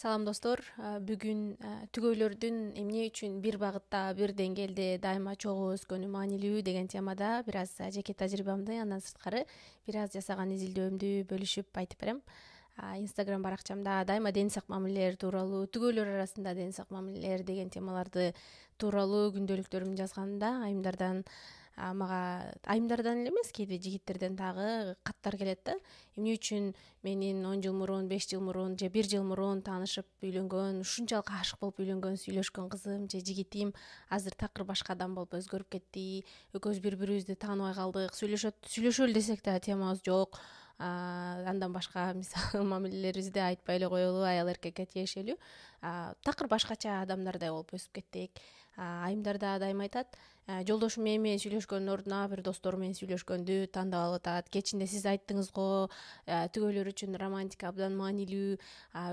Салам достор. Бүгүн түгөйлөрдүн эмне үчүн бир багытта, бир деңгээлде дайыма чогуу өскөнү маанилүү деген темада бир аз жеке тажрыйбамды, андан сырткары бир аз жасаган изилдөөмдү бөлүшүп айтып берем. Инстаграм баракчамда дайыма ден соолук мамилелери тууралуу, түгөйлөр арасында ден соолук мамилелер деген темаларды тууралуу күндөлүктөрүмдү жазганда айымдардан эле эмес, кээде жигиттерден дагы каттар келет да. Эмне үчүн менин 10 жыл мурун, 5 жыл мурун же 1 жыл мурун таанышып үйлөнгөн, ушунчалык ашык болуп үйлөнгөн, сүйлөшкөн кызым же жигитим азыр такыр башка адам болуп өзгөрүп кетти. Экөөбүз бири бирибизди тааныбай калдык. Сүйлөшөлү десек да темабыз жок. Андан башка мисалы мамилелерибизди айтпай эле коелу, аял эркекке тиешелүү. Такыр башкача адамдардай болуп өсүп кеттик. Айымдар да дайыма айтат, жолдошум менен сүйлөшкөндүн ордуна бир достору менен сүйлөшкөндү тандап алып атат. Кечинде сиз айттыңыз го, түгөйлөр үчүн романтика абдан маанилүү,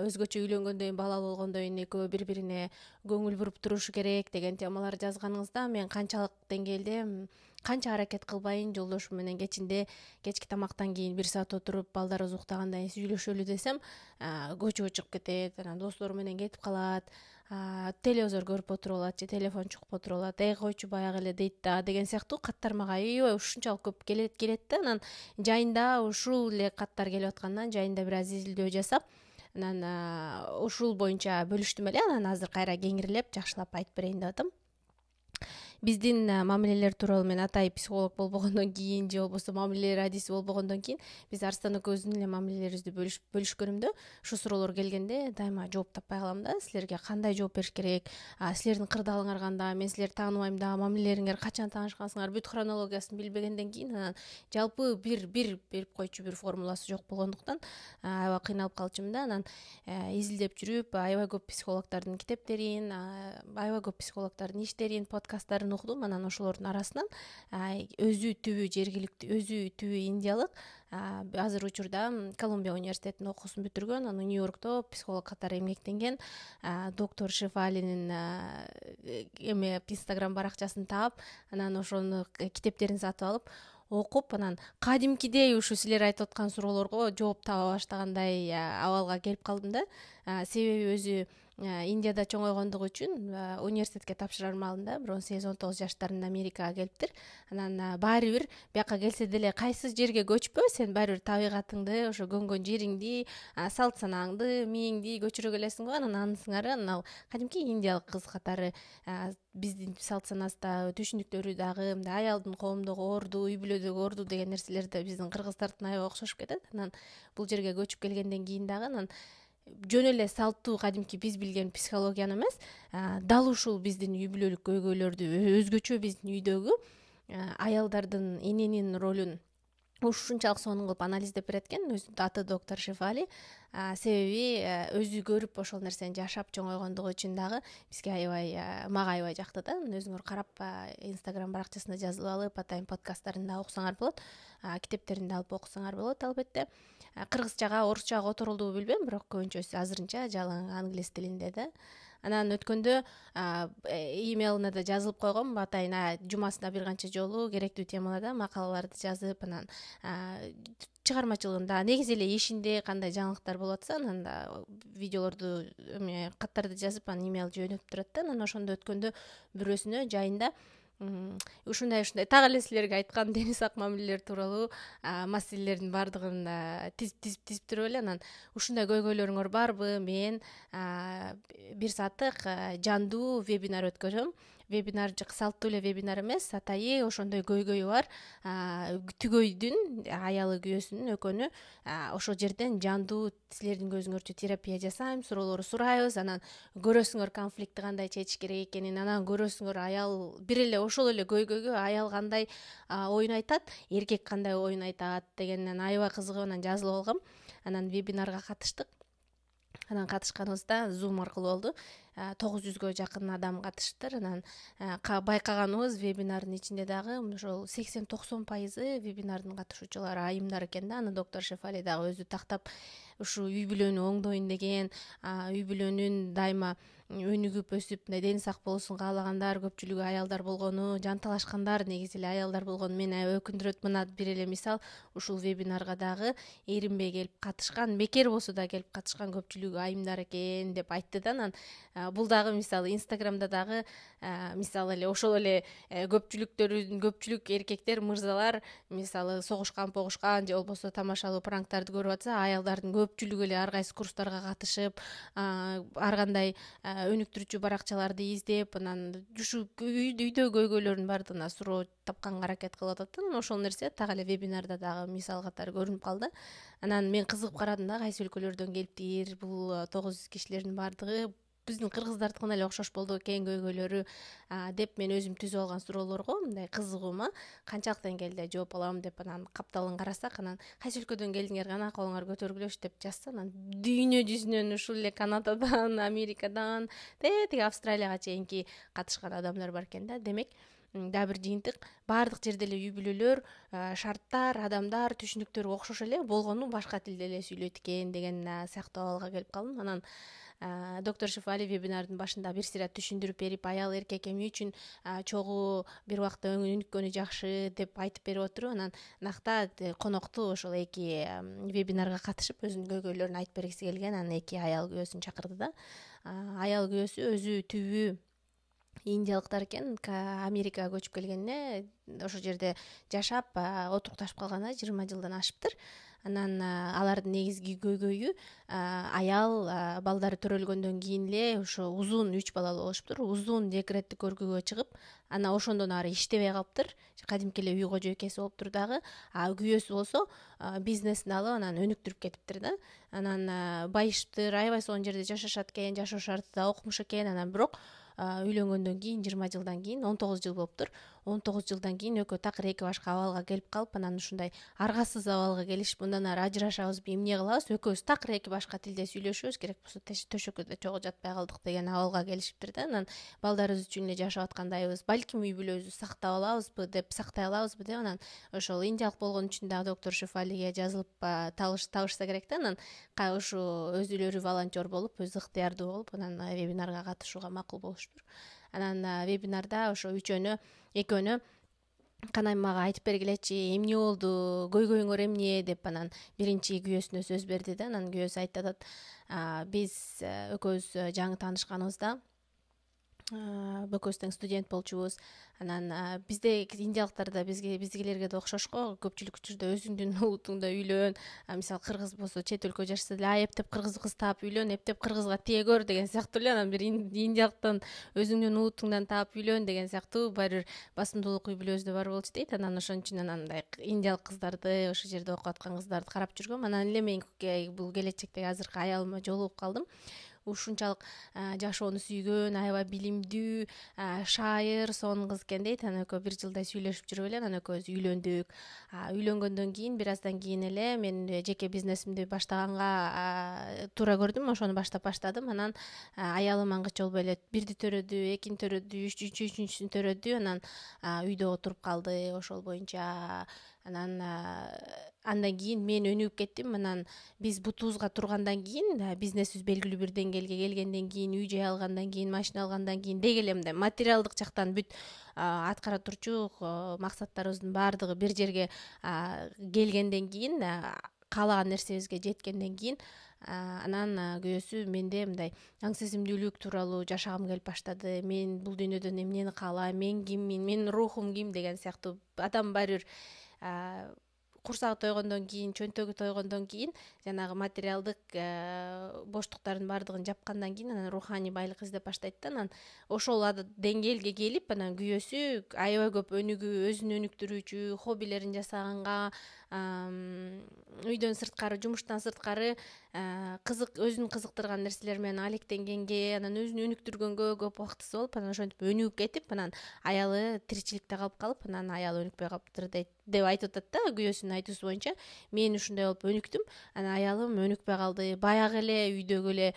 өзгөчө үйлөнгөндөн кийин, балалуу болгондон кийин экөө бири бирине көңүл буруп турушу керек деген темалар жазганыңызда мен канча аракет кылбайын жолдошум менен кечки тамактан кийин 1 саат отуруп балдарыбыз уктагандан кийин сүйлөшөлү десем, көчөгө чыгып кетет, анан достору менен кетип калат, телевизор көрүп отуруп алат же телефон чукуп отуруп алат, койчу баягы эле дейт да деген сыяктуу каттар мага аябай ушунчалык көп келет да. Анан жайында ушул эле каттар келип аткандан жайында бир аз изилдөө жасап, анан ушул боюнча бөлүштүм эле. Анан азыр кайра кеңирлеп жакшылап айтып берейин деп атам. Биздин мамилелер тууралуу мен атай психолог болбогондон кийин же болбосо мамилелер адиси болбогондон кийин биз Арстан экөөбүздүн эле мамилелерибизди бөлүшкөнүмдө ушул суроолор келгенде дайыма жооп таппай калам да. Силерге кандай жооп бериш керек, силердин кырдаалыңар кандай, мен силерди тааныбайм да, мамилелериңер качан таанышкансыңар, бүт хронологиясын билбегенден кийин анан жалпы бир берип койчу бир формуласы жок болгондуктан аябай кыйналып калчумун да. Анан изилдеп жүрүп аябай көп психологдордун китептерин, аябай көп психологдордун иштерин, подкасттарын окудум. Анан ошолордун арасынан өзү түбү индиялык, азыр учурда Колумбия университетинде окуусун бүтүргөн, анан Нью-Йоркто психолог катары эмгектенген доктор Шефалинин Инстаграм баракчасын таап, анан ошону китептерин сатып алып окуп, анан кадимкидей ушу силер айтып аткан суроолорго жооп таба баштагандай абалга келип калдым да. Себеби өзү Индияда чоңойгондугу үчүн университетке тапшырар маалында бир 18-19 жаштарында Америкага келиптир. Анан баары бир бияка келсе деле кайсы жерге көчпө, сен баары бир табигатыңды, ошо көнгөн жериңди, салт санааңды, мээңди көчүрө келесиң го. Анан анын сыңары анан кадимки индиялык кыз катары биздин салт санабызда, түшүнүктөрү дагы мындай аялдын коомдогу орду, үй бүлөдөгү орду деген нерселер да биздин кыргыздардын аябай окшошуп кетет. Анан бул жерге көчүп келгенден кийин дагы анан жөн эле салттуу кадимки биз билген психологияны эмес, дал ушул биздин үй бүлөлүк көйгөйлөрдү, өзгөчө биздин үйдөгү аялдардын, эненин ролун ушунчалык сонун кылып анализдеп берет экен өзүнүн аты доктор Шефали. Себеби өзү көрүп ошол нерсени жашап чоңойгондугу үчүн дагы мага аябай жакты да. Өзүңөр карап Инстаграм баракчасында жазылып алып, атайын подкасттарын да окусаңар болот, китептерин да алып окусаңар болот. Албетте кыргызчага, орусчага которулдубу билбейм, бирок көбүнчөсү азырынча жалаң англис тилинде да. Анан өткөндө имейлине да жазылып койгом, атайын жумасына бир канча жолу керектүү темаларда макалаларды жазып, анан чыгармачылыгында негизи эле ишинде кандай жаңылыктар болуп атса, анан видеолорду, каттарды жазып, анан имейл жөнөтүп турат да. Анан ошондо өткөндө бирөөсүнө жайында ушундай так эле силерге айткан дени соолук мамилелер тууралуу маселелердин баардыгын тизип туруп эле, анан ушундай көйгөйлөрүңөр барбы, мен 1 сааттык жандуу вебинар өткөзөм. Вебинар салттуу эле вебинар эмес, атайы ошондой көйгөйү бар түгөйдүн аялы күйөөсүнүн экөөнү ошол жерден жандуу силердин көзүңөрчө терапия жасайм, суроолор сурайбыз, анан көрөсүңөр конфликтти кандай чечиш керек экенин, анан көрөсүңөр аял бир эле ошол эле көйгөйгө аял кандай оюн айтат, эркек кандай оюн айтат дегенден аябай кызыгып анан жазылып алгам. Анан вебинарга катыштык. Анан катышканыбызда Zoom аркылуу болду. 900гө жакын адам катышыптыр. Анан байкаганыбыз вебинардын ичинде дагы ошол 80-90% вебинардын катышуучулары айымдар экен да. Аны доктор Шефали дагы өзү тактап ушу үй бүлөнү оңдойн деген, үй бүлөнүн дайыма өнүгүп өсүп мындай дени сак болуусун каалагандар көпчүлүгү аялдар болгону, жанталашкандар негизи эле аялдар болгону мени аябай өкүндүрөт. Мына бир эле мисал, ушул вебинарга дагы эринбей келип катышкан, бекер болсо да келип катышкан көпчүлүгү айымдар экен деп айтты да. Анан бул дагы мисалы Инстаграмда дагы мисалы эле ошол эле көпчүлүк эркектер, мырзалар мисалы согушкан же болбосо тамашалуу пранктарды көрүп атса, аялдардын көпчүлүгү эле ар кайсы курстарга катышып, ар кандай өнүктүрүүчү баракчаларды издеп, анан ушу үйдө көйгөйлөрдүн баардыгына суроо тапканга аракет кылып атат. Анан ошол нерсе так эле вебинарда дагы мисал катары көрүнүп калды. Анан мен кызыгып карадым да, кайсы өлкөлөрдөн келиптир бул 900 кишилердин баардыгы биздин кыргыздардыкына эле окшош болду экен көйгөйлөрү деп мен өзүм түзүп алган суроолорго мындай кызыгуума канчалык деңгээлде жооп алам деп анан капталын карасак, анан кайсы өлкөдөн келдиңер, кана колуңар көтөргүлөчү деп жазса, анан дүйнө жүзүнөн ушул эле Канададан, Америкадан, тиги Австралияга чейинки катышкан адамдар бар экен да. Демек дагы бир жыйынтык, баардык жерде эле үй бүлөлөр, шарттар, адамдар, түшүнүктөр окшош эле болгону башка тилде эле сүйлөйт экен деген сыяктуу абалга келип калдым. Анан доктор Шифали вебинардын башында бир сыйра түшүндүрүп берип, аял эркек эмне үчүн чогуу бир убакта өнүккөнү жакшы деп айтып берип отуруп, анан накта конокту ошол эки вебинарга катышып өзүнүн көйгөйлөрүн айтып бергиси келген анан эки аял күйөөсүн чакырды да. Аял күйөөсү өзү түбү индиялыктар экен. Америкага көчүп келгенине, ошол жерде жашап отурукташып калганына 20 жылдан ашыптыр. Анан алардын негизги көйгөйү аял балдары төрөлгөндөн кийин эле ошо узун 3 балалуу болушуптур. Узун декреттик көргүгө чыгып, анан ошондон ары иштебей калыптыр. Кадимки эле үй кожо экеси болуптур дагы. Күйөөсү болсо бизнесин алып анан өнүктүрүп кетиптир да. Анан байышыптыр, аябай сонун жерде жашашат экен, жашоо шарты да окмуш экен. Анан бирок үйлөнгөндөн кийин 20 жылдан кийин 19 жыл болуптур. 19 жылдан кийин экөө такыр эки башка абалга келип калып, анан ушундай аргасыз абалга келишип, мындан ары ажырашабызбы, эмне кылабыз, экөөбүз такыр эки башка тилде сүйлөшөбүз, керек болсо төшөккөдө чогуу жатпай калдык деген абалга келишиптир да. Анан балдарыбыз үчүн эле жашап аткандайбыз, балким үй бүлөбүздү сактай алабызбы деп анан ошол индиялык болгон үчүн дагы доктор Шифалиге жазылып табышса керек да. Анан ушу өзүлөрү волонтер болуп, өзү ыктыярдуу болуп, анан вебинарга катышууга макул болушуптур. Анан вебинарда ошо экөөнө кана мага айтып бергилечи, эмне болду, көйгөйүңөр эмне деп анан биринчи күйөөсүнө сөз берди да. Анан күйөөсү айтып атат, биз экөөбүз жаңы таанышканыбызда экөөбүз тең студент болчубуз. Анан бизде индиялыктарда биздикилерге да окшош го, көпчүлүк учурда өзүңдүн улутуңда үйлөн, мисалы кыргыз болсо чет өлкө жашаса деле эптеп кыргыз кыз таап үйлөн, эптеп кыргыз кызга тие көр деген сыяктуу эле. Анан бир индиялыктан өзүңдүн улутуңдан таап үйлөн деген сыяктуу баары бир басымдуулук үй бүлөбүздө бар болчу дейт. Анан ошон үчүн анан мындай индиялык кыздарды, ошол жерде окуп аткан кыздарды карап жүргөм. Анан эле мен бул келечектеги азыркы аялыма жолугуп калдым. Ушунчалык жашоону сүйгөн, аябай билимдүү, шайыр, сонун кыз экен дейт. Анан экөө 1 жылдай сүйлөшүп жүрүп эле анан экөөбүз үйлөндүк. Үйлөнгөндөн кийин бир аздан кийин эле мен жеке бизнесимди баштаганга туура көрдүм, ошону баштадым. Анан аялым аңгыча болбой эле бирди төрөдү, экини төрөдү, үчүнчүсүн төрөдү. Анан үйдө отуруп калды ошол боюнча. Анан андан кийин мен өнүгүп кеттим. Анан биз бутубузга тургандан кийин, бизнесибиз белгилүү бир деңгээлге келгенден кийин, үй жай алгандан кийин, машина алгандан кийин, деги эле мындай материалдык жактан бүт аткара турчу максаттарыбыздын баардыгы бир жерге келгенден кийин, каалаган нерсебизге жеткенден кийин, анан күйөөсү менде мындай аң сезимдүүлүк тууралуу жашагым келип баштады. Мен бул дүйнөдөн эмнени каалайм, мен киммин, менин рухум ким деген сыяктуу. Адам баары бир курсагы тойгондон кийин, чөнтөгү тойгондон кийин жанагы материалдык боштуктардын баардыгын жапкандан кийин анан руханий байлык издеп баштайт да. Анан ошол деңгээлге келип, анан күйөөсү аябай көп өнүгүү, өзүн өнүктүрүүчү, хоббилерин жасаганга, үйдөн сырткары, жумуштан сырткары өзүн кызыктырган нерселер менен алектенгенге, анан өзүн өнүктүргөнгө көп убактысы болуп, анан ошентип өнүгүп кетип, анан аялы тиричиликте калып, анан аялы өнүкпөй калыптыр деп айтып атат да. Күйөөсүнүн айтуусу боюнча мен ушундай болуп өнүктүм, анан аялым өнүкпөй калды. Баягы эле үйдөгү эле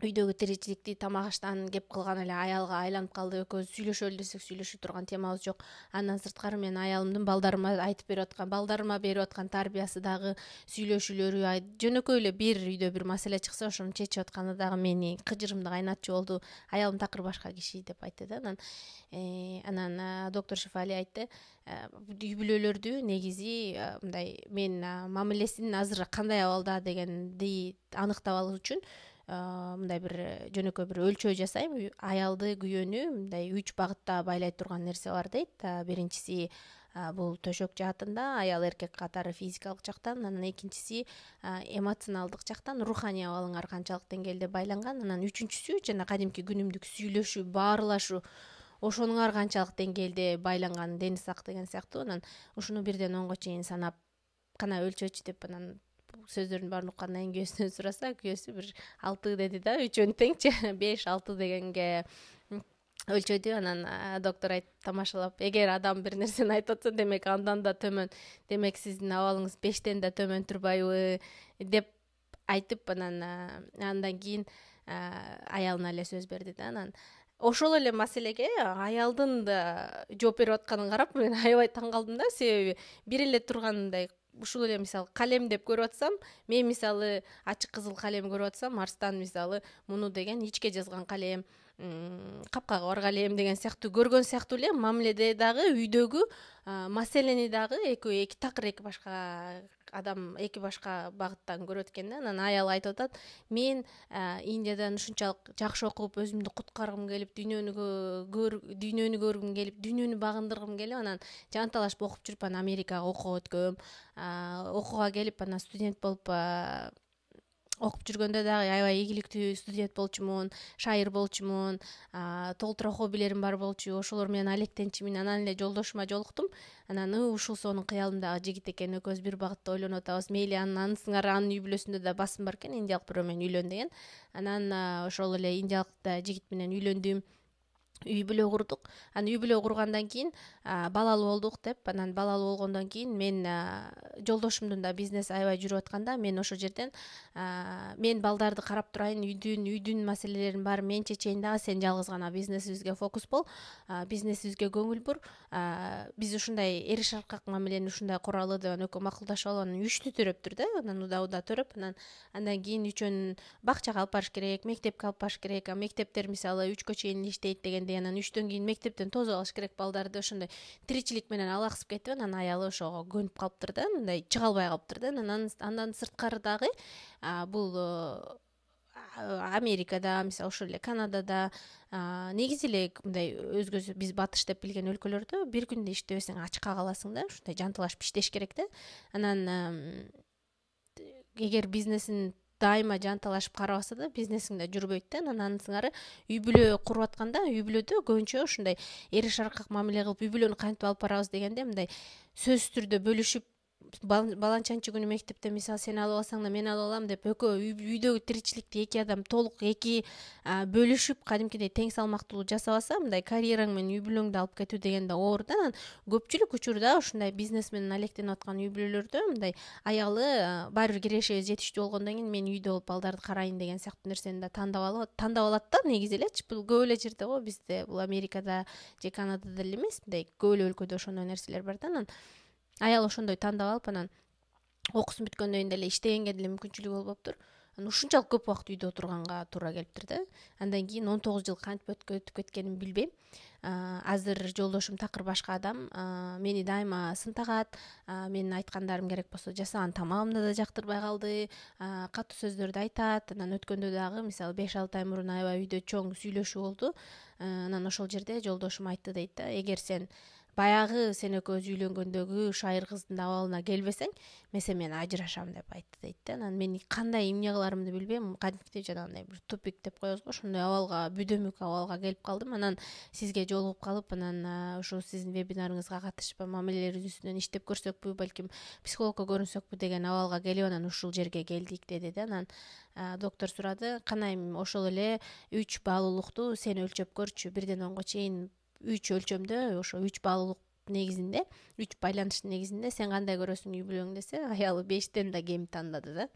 үйдөгү тиричиликти тамак аштан кеп кылган эле аялга айланып калды. Экөөбүз сүйлөшөлү десек сүйлөшө турган темабыз жок. Андан сырткары мен аялымдын балдарыма айтып берип аткан, балдарыма берип аткан тарбиясы дагы, сүйлөшүүлөрү жөнөкөй эле бир үйдө бир маселе чыкса ошону чечип атканы дагы мени кыжырымды кайнатчу болду. Аялым такыр башка киши деп айтты да. Анан доктор Шифали айтты, үй бүлөлөрдү негизи мындай мен мамилесин азыр кандай абалда дегенди аныктап алуу үчүн мындай бир жөнөкөй бир өлчөө жасайм. Аялды, күйөөнү мындай 3 багытта байлай турган нерсе бар дейт. Биринчиси бул төшөк жаатында, аял эркек катары физикалык жактан, анан экинчиси эмоционалдык жактан, руханий абалыңар канчалык деңгээлде байланган, анан үчүнчүсү жана кадимки күнүмдүк сүйлөшүү, баарлашуу, ошонуңар канчалык деңгээлде байланган, дени сак деген сыяктуу. Анан ушуну 1-10 чейин санап кана өлчөчү деп анан сөздөрдүн баарын уккандан кийин күйөөсүнөн сураса, күйөөсү бир 6 деди да, үчөөнү теңчи 5-6 дегенге өлчөдү. Анан доктор тамашалап, эгер адам бир нерсени айтып атса, демек андан да төмөн, демек сиздин абалыңыз 5тен да төмөн турбайбы деп айтып, андан кийин аялына эле сөз берди да. Анан ошол эле маселеге аялдын да жооп берип атканын карап мен аябай таң калдым да. Себеби бир эле тургандай ушул эле мисалы калем деп көрүп атсам, мен мисалы ачык кызыл калем көрүп атсам, Арстан мисалы муну деген ичке жазган калем, капкага бар калем деген сыяктуу көргөн сыяктуу эле, мамиледе дагы, үйдөгү маселени дагы эки такыр эки башка адам, эки башка багыттан көрөт экен да. Анан аял айтып атат, мен Индиядан ушунчалык жакшы окуп, өзүмдү куткаргым келип, дүйнөнү көргүм келип, дүйнөнү багындыргым келип, анан жанталашып окуп жүрүп, анан Америкага окууга өткөм. Окууга келип, анан студент болуп окуп жүргөндө дагы аябай ийгиликтүү студент болчумун, шайыр болчумун, толтура хоббилерим бар болчу, ошолор менен алектенчимин. Анан эле жолдошума жолуктум. Анан ушул сонун кыялымдагы жигит экен, экөөбүз бир багытта ойлонуп атабыз. Мейли анысыңар, анын үй бүлөсүндө да басым бар экен, индиялык бирөө менен үйлөн деген. Анан ошол эле индиялык жигит менен үйлөндүм. Үй бүлө курдук. Анан үй бүлө кургандан кийин балалуу болдук деп, анан балалуу болгондон кийин мен жолдошумдун да бизнеси аябай жүрүп атканда, мен ошол жерден мен балдарды карап турайын, үйдүн маселелерин баарын мен чечейин дагы, сен жалгыз гана бизнесибизге фокус бол, бизнесибизге көңүл бур. Биз ушундай эриш аркак мамилени ушундай куралы деп экөө макулдашып алып, анан үчтү төрөптүр да, анан уда төрөп, андан кийин үчөөнүн бакчага алып барыш керек, мектепке алып барыш керек. Мектептер мисалы 3кө чейин иштейт дегенде, анан 3төн кийин мектептен тосуп алыш керек балдарды. Ошондой тиричилик менен алаксып кетип, анан аялы ошого көнүп калыптыр да, мындай чыга албай калыптыр да. Андан сырткары дагы бул Америкада, мисалы ошол эле Канадада, негизи эле мындай өзгөчө биз батыш деп билген өлкөлөрдө бир күндө иштебесең ачка каласың да, ушундай жанталашып иштеш керек да. Анан эгер бизнесин дайыма жанталашып карабаса да, бизнесиң да жүрбөйт да. Анан сыңары үй бүлө куруп атканда, үй бүлөдө көбүнчө ушундай эриш аркак мамиле кылып, үй бүлөнү кантип алып барабыз дегенде, мындай сөзсүз түрдө бөлүшүп, баланчанчы күнү мектептен мисалы сен алып алсаң да мен алып алам деп, экөө үйдөгү тиричиликти эки адам толук эки бөлүшүп, кадимкидей тең салмактуулуу жасабаса, мындай карьераң менен үй бүлөңдү алып кетүү деген да оор да. Анан көпчүлүк учурда ушундай бизнес менен алектенип аткан үй бүлөлөрдө мындай аялы баары бир кирешеги жетиштүү болгондон кийин мен үйдө болуп балдарды карайын деген сыяктуу нерсени да тандап алат да. Негизи элечи бул көп эле жерде го, бизде бул Америкада же Канадада эле эмес, мындай көп эле өлкөдө ошондой нерселер бар да. Анан аял ошондой тандап алып, анан окуусун бүткөндөн кийин деле иштегенге деле мүмкүнчүлүгү болбоптур. Анан ушунчалык көп убакыт үйдө отурганга туура келиптир да. Андан кийин 19 жыл кантип өтүп кеткенин билбейм. Азыр жолдошум такыр башка адам, мени дайыма сынтагат, менин айткандарым керек болсо жасаган тамагымды да жактырбай калды, катуу сөздөрдү айтат. Анан өткөндө дагы мисалы 5-6 ай мурун аябай үйдө чоң сүйлөшүү болду. Анан ошол жерде жолдошум айтты дейт да, эгер сен баягы сен экөөбүз үйлөнгөндөгү шайыр кыздын абалына келбесең, мен сени менен ажырашам деп айтты дейт да. Анан мен кандай эмне кыларымды билбейм, кадимкидей жанагындай бир тупик деп коебуз го, ошондой абалга, бүдөмүк абалга келип калдым. Анан сизге жолугуп калып, анан ушу сиздин вебинарыңызга катышып, мамилелерибиз үстүнөн иштеп көрсөкпү, балким психологко көрүнсөкпү деген абалга келип, анан ушул жерге келдик деди да. Анан доктор сурады, канайым ошол эле 3 баалуулукту сен өлчөп көрчү, 1-10 чейин 3 өлчөмдө, ошо 3 баалуулук негизинде, 3 байланыштын негизинде сен кандай көрөсүң үй бүлөңдү десе, аялы 5тен да кем тандады да.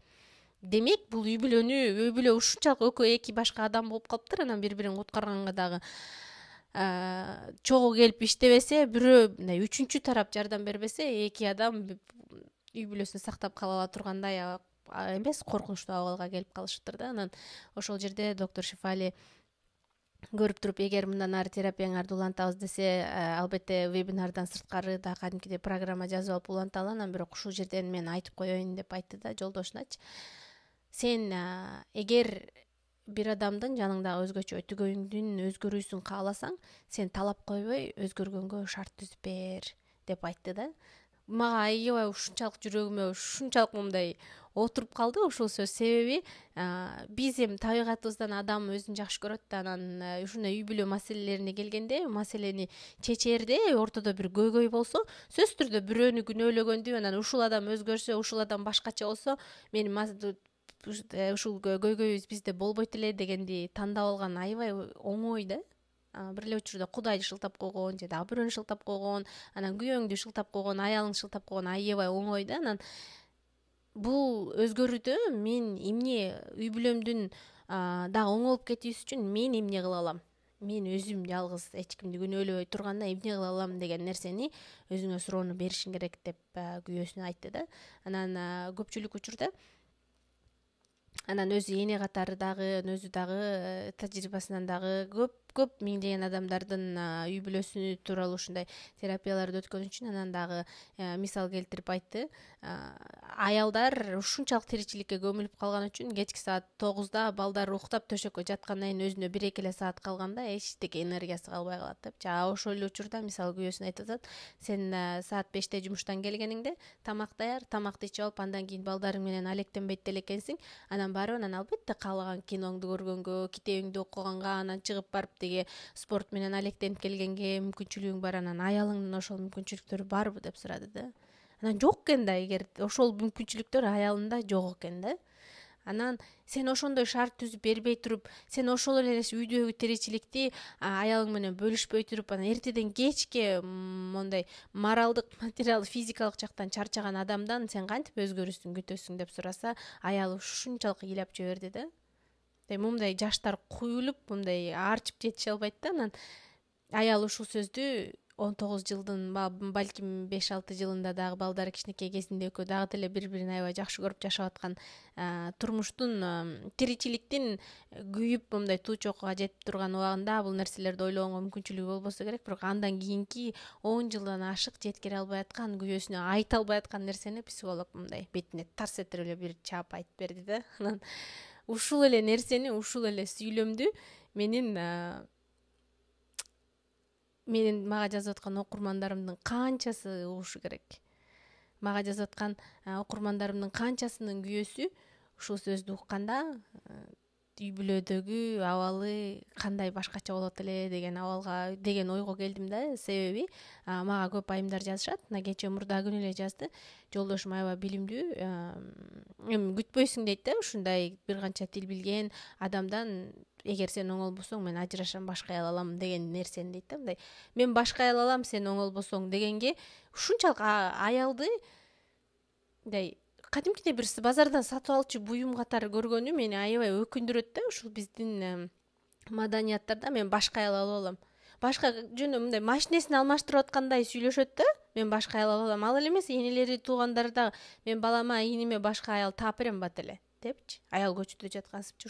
демек бул үй бүлө ушунчалык экөө эки башка адам болуп калыптыр. Анан бири бирин куткарганга дагы чогуу келип иштебесе, бирөө мындай үчүнчү тарап жардам бербесе, эки адам үй бүлөсүн сактап кала ала тургандай эмес, коркунучтуу абалга келип калышыптыр да. Анан ошол жерде доктор Шифали көрүп туруп, эгер мындан ары терапияңарды улантабыз десе, албетте вебинардан сырткары да кадимкидей программа жазып алып уланталы. Анан бирок ушул жерден мен айтып коеюн деп айтты да жолдошуначы. Сен эгер бир адамдын жаныңдагы өзгөчө түгөйүңдүн өзгөрүүсүн кааласаң, сен талап койбой өзгөргөнгө шарт түзүп бер деп айтты да. Мага аябай ушунчалык жүрөгүмө ушунчалык мындай отуруп калды ушул сөз. Себеби биз эми табигатыбыздан адам өзүн жакшы көрөт да, анан ушундай үй бүлө маселелерине келгенде, маселени чечерде ортодо бир көйгөй болсо, сөзсүз түрдө бирөөнү күнөөлөгөндү, анан ушул адам өзгөрсө, ушул адам башкача болсо, ушул көйгөйүбүз бизде болбойт эле дегенди тандап алган аябай оңой да. Бир эле учурда кудайды шылтап койгон же дагы бирөөнү шылтап койгон, анан күйөөңдү шылтап койгон, аялыңды шылтап койгон аябай оңой да. Анан бул өзгөрүүдө мен эмне үй бүлөмдүн дагы оңолуп кетүүсү үчүн мен эмне кыла алам, мен өзүм жалгыз эч кимди күнөөлөбөй турганда эмне кыла алам деген нерсени өзүңө суроону беришиң керек деп күйөөсүнө айтты да. Анан көпчүлүк учурда анан өзү эне катары дагы, өзү дагы тажрыйбасынан дагы көп миңдеген адамдардын үй бүлөсү тууралуу ушундай терапияларды өткөн үчүн анан дагы мисал келтирип айтты. Аялдар ушунчалык тиричиликке көмүлүп калган үчүн кечки саат 9-да балдар уктап төшөккө жаткандан кийин өзүнө 1-2 эле саат калганда эчтеке энергиясы калбай калат деп. Ошол эле учурда мисалы күйөөсүнө айтып атат, сен саат 5-те жумуштан келгениңде тамак даяр, тамакты ичип алып, андан кийин балдарың менен алектенбейт деле экенсиң. Анан барып, анан албетте каалаган киноңду көргөнгө, китебиңди окуганга, анан чыгып барып спорт менен алектенип келгенге мүмкүнчүлүгүң бар. Анан аялыңдын ошол мүмкүнчүлүктөрү барбы деп сурады да. Анан жок экен да, эгер ошол мүмкүнчүлүктөр аялында жок экен да. Анан сен ошондой шарт түзүп бербей туруп, сен ошол эле үйдөгү тиричиликти аялың менен бөлүшпөй туруп, анан эртеден кечке мондай моралдык, материалдык, физикалык жактан чарчаган адамдан сен кантип өзгөрүүсүн күтөсүң деп сураса, аялы ушунчалык ыйлап жиберди да. Мындай жаштар куюлуп, мындай аарчып жетише албайт да. Анан аял ушул сөздү 19 жылдын, балким 5-6 жылында дагы балдары кичинекей кезинде экөө дагы деле бири-бирин аябай жакшы көрүп жашап аткан турмуштун, тиричиликтин күйүп мындай туу чокуга жетип турган убагында бул нерселерди ойлогонго мүмкүнчүлүгү болбосо керек. Бирок андан кийинки 10 жылдан ашык жеткире албай аткан, күйөөсүнө айта албай аткан нерсени психолог мындай бетине тарс этирип эле бир чаап айтып берди да. Анан ушул эле нерсени, ушул эле сүйлөмдү мага жазып аткан окурмандарымдын канчасы угушу керек. Мага жазып аткан окурмандарымдын канчасынын күйөөсү ушул сөздү укканда үй бүлөдөгү абалы кандай башкача болот эле деген ойго келдим да. Себеби мага көп айымдар жазышат. Мына кечээ мурдагы күнү эле жазды. Жолдошум аябай билимдүү, эми күтпөйсүң дейт да, ушундай бир канча тил билген адамдан эгер сен оңолбосоң мен ажырашам, башка аял алам деген нерсени дейт да. Мындай мен башка аял алам, сен оңолбосоң дегенге ушунчалык аялды мындай кадимкидей бир базардан сатып алчу буюм катары көргөнү мени аябай өкүндүрөт да. Ушул биздин маданиятарда мен башка аял алып алам, башка жөнү мындай машинесин алмаштырып аткандай сүйлөшөт да. Мен башка аял алып алам, ал эле эмес, энелери, туугандары дагы мен балама, иниме башка аял таап берем бат эле депчи, аял көчүтө жаткансыпчы.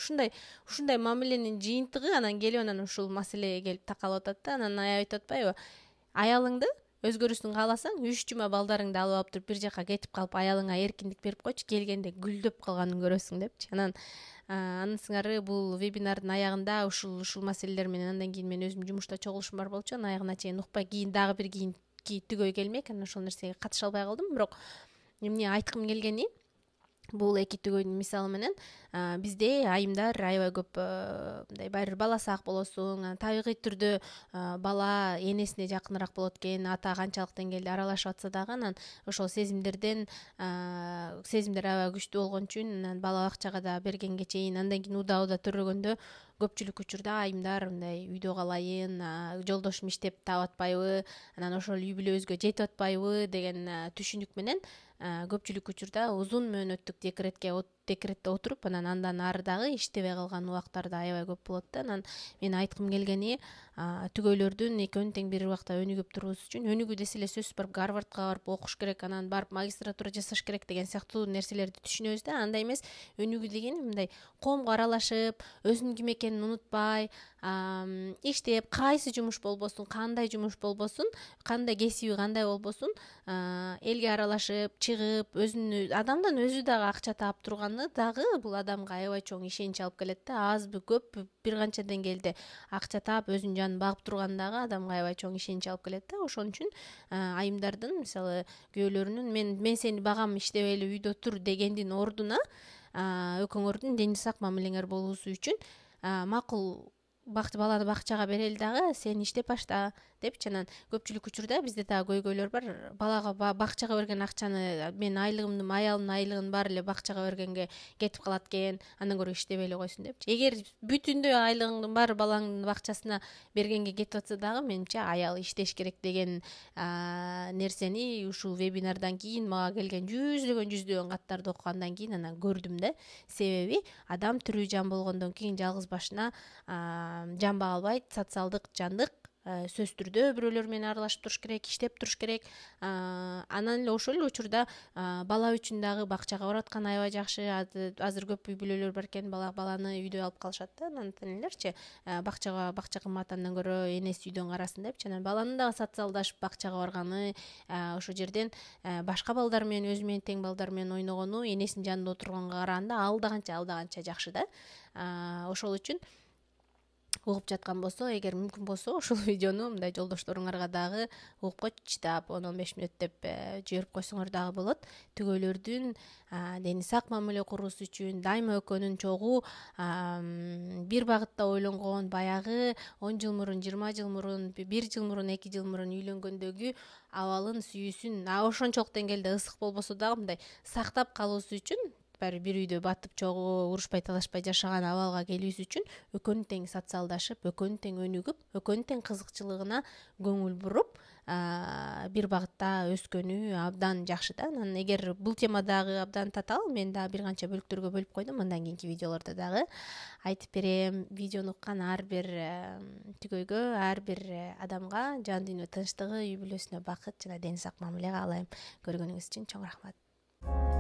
Ушундай мамиленин жыйынтыгы анан келип анан ушул маселеге келип такалып атат да. Анан айтып атпайбы, аялыңды өзгөрүүсүн кааласаң 3 жума балдарыңды алып алып туруп бир жака кетип калып аялыңа эркиндик берип койчу, келгенде гүлдөп калганын көрөсүң депчи. Анан анын сыңары бул вебинардын аягында ушул маселелер менен андан кийин мен өзүм жумушта чогулушум бар болчу. Анан аягына чейин укпай, кийин дагы бир түгөй келмек, анан ошол нерсеге катыша албай калдым. Бирок эмне айткым келгени, бул эки түгөйдүн мисалы менен бизде айымдар аябай көп мындай баары бир бала сак болосуң, табигый түрдө бала энесине жакыныраак болот экен, ата канчалык деңгээлде аралашып атса дагы, анан ошол сезимдер аябай күчтүү болгон үчүн анан бала бакчага да бергенге чейин, андан кийин уда төрөгөндө көпчүлүк учурда айымдар мындай үйдө калайын, жолдошум иштеп таап атпайбы, анан ошол үй бүлөбүзгө жетип атпайбы деген түшүнүк менен көпчүлүк учурда узун мөөнөттүк декретке декретте отуруп анан андан ары дагы иштебей калган убактарда аябай көп болот да. Анан мен айткым келгени түгөйлөрдүн экөөнүн тең бир убакта өнүгүп туруусу үчүн, өнүгүү десе эле сөзсүз барып Гарвардка барып окуш керек, анан барып магистратура жасаш керек деген сыяктуу нерселерди түшүнөбүз да. Андай эмес. Өнүгүү дегени мындай коомго аралашып, өзүнүн ким экенин унутпай, иштеп, кайсы жумуш болбосун, кандай жумуш болбосун, кандай кесиби кандай болбосун, элге аралашып, чыгып, адамдан өзү дагы акча таап турганы дагы бул адамга аябай чоң ишенич алып келет да. Азбы көппү бир канча деңгээлде акча таап өзүнүн жанын багып турган дагы адамга аябай чоң ишенич алып келет да. Ошон үчүн айымдардын, мисалы күйөөлөрүнүн мен сени багам, иштебей эле үйдө тур дегендин ордуна экөөңөрдүн дени сак мамилеңер болуусу үчүн макул баланы бакчага берели дагы, сен иштеп башта депчи. Анан көпчүлүк учурда бизде дагы көйгөйлөр бар. Балага бакчага берген акчаны мен аялымдын айлыгын баары эле бакчага бергенге кетип калат экен, андан көрө иштебей эле койсун депчи. Эгер бүтүндөй айлыгыңдын баары балаңдын бакчасына бергенге кетип атса дагы, менимче аял иштеш керек деген нерсени ушул вебинардан кийин мага келген жүздөгөн каттарды окугандан кийин анан көрдүм да. Себеби адам тирүү жан болгондон кийин жалгыз башына жанбай албайт, социалдык жандык. Сөзсүз түрдө бирөөлөр менен аралашып туруш керек, иштеп туруш керек. Анан эле ошол эле учурда бала үчүн дагы бакчага бараткан аябай жакшы. Азыр көп үй бүлөлөр бар экен, баланы үйдө алып калышат да. Анан элерчи бакча кымбат, андан көрө энеси үйдөн карасын депчи. Анан баланын дагы социалдашып бакчага барганы, ошол жерден башка балдар менен, өзү менен тең балдар менен ойногону энесинин жанында отурганга караганда ал да канча жакшы да. Ошол үчүн угуп жаткан болсо, эгер мүмкүн болсо, ушул видеону мындай жолдошторуңарга дагы угуп койчу, чыдап 10-15 мүнөт деп жиберип койсоңор дагы болот. Түгөйлөрдүн дени сак мамиле куруусу үчүн дайыма экөөнүн чогуу бир багытта ойлонгон, баягы 10 жыл мурун, 20 жыл мурун, 1 жыл мурун, 2 жыл мурун үйлөнгөндөгү абалын, сүйүүсүн ошончолук деңгээлде ысык болбосо дагы мындай сактап калуусу үчүн, бир үйдө батып чогуу, урушпай талашпай жашаган абалга келүүсү үчүн экөөнүн тең социалдашып, экөөнүн тең өнүгүп, экөөнүн тең кызыкчылыгына көңүл буруп, бир багытта өскөнү абдан жакшы да. Анан эгер бул тема дагы абдан татаал, мен дагы бир канча бөлүктөргө бөлүп койдум. Андан кийинки видеолордо дагы айтып берем. Видеону уккан ар бир түгөйгө, ар бир адамга жан дүйнө тынчтыгы, үй бүлөсүнө бакыт жана ден сак мамиле каалайм. Көргөнүңүз үчүн чоң рахмат.